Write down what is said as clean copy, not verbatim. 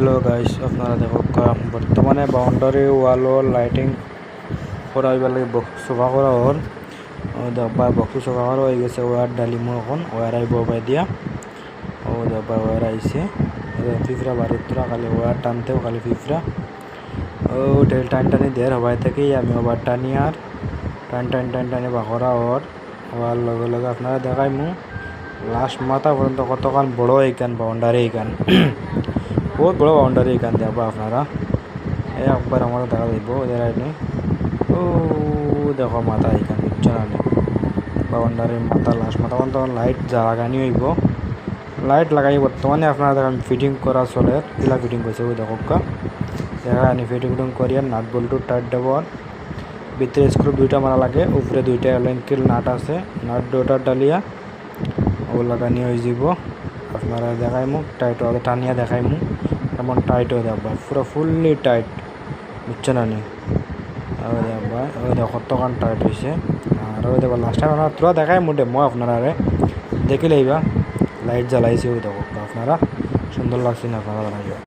Hello guys, আপনারা দেখো বর্তমানে বাউন্ডারি ওয়ালর লাইটিং করা হইবার লাগে সোফা করা হল দেখবা বক্স সোফা করা হয়ে গেছে। ওয়ার ডালিমো এখন ওয়ার আইব বাই দিয়া ও দেখবা ওয়ার আইছে ফিফরা বাড়ির তোরা খালি ওয়ার টানতেও খালি ফিফরা ও টেল টানি দের হবাই থেকেই আমি ওভার টানি আর টানি বাকরা ওয়ার লগে লগে আপনারা দেখাই মু লাস্ট মাথা পর্যন্ত কতক্ষণ বড় এইখান বাউন্ডারি এইখান বহুত বড় বাউন্ডারি এইখান দেখবা আপনারা একবার আমার দেখা যাইব ওদের আইনে ও দেখো মাথা এইখান বুঝছো না বাউন্ডারির মাথা লাস্ট মাথা পর্যন্ত লাইট লাগানি হইব। লাইট লাগাই বর্তমানে আপনারা দেখেন ফিটিং করা চলে কিলা ফিটিং করছে ওই দেখো দেখা আনি ফিটিং করিয়া নাট বল্টু টাইট দেব ভিতরে স্ক্রু দুইটা মারা লাগে উপরে দুইটা এলেঙ্কিল নাট আছে নাট দুটা ডালিয়া ও লাগানি হয়ে যাব। আপনারা দেখাই মুখ টাইট টানিয়া দেখাই মুখ এমন টাইট হয়ে দেখবা পুরো ফুললি টাইট বুঝছো না দেখবা ওই দেখো কতক্ষণ টাইট হয়েছে। আর ওই দেখো লাস্ট টাইম আপনারা তোরা দেখাই মুঠে মই আপনারা দেখিলেইবা লাইট জ্বালাইছে ওই দেখো আপনারা সুন্দর লাগছে না আপনারা জানাইবা।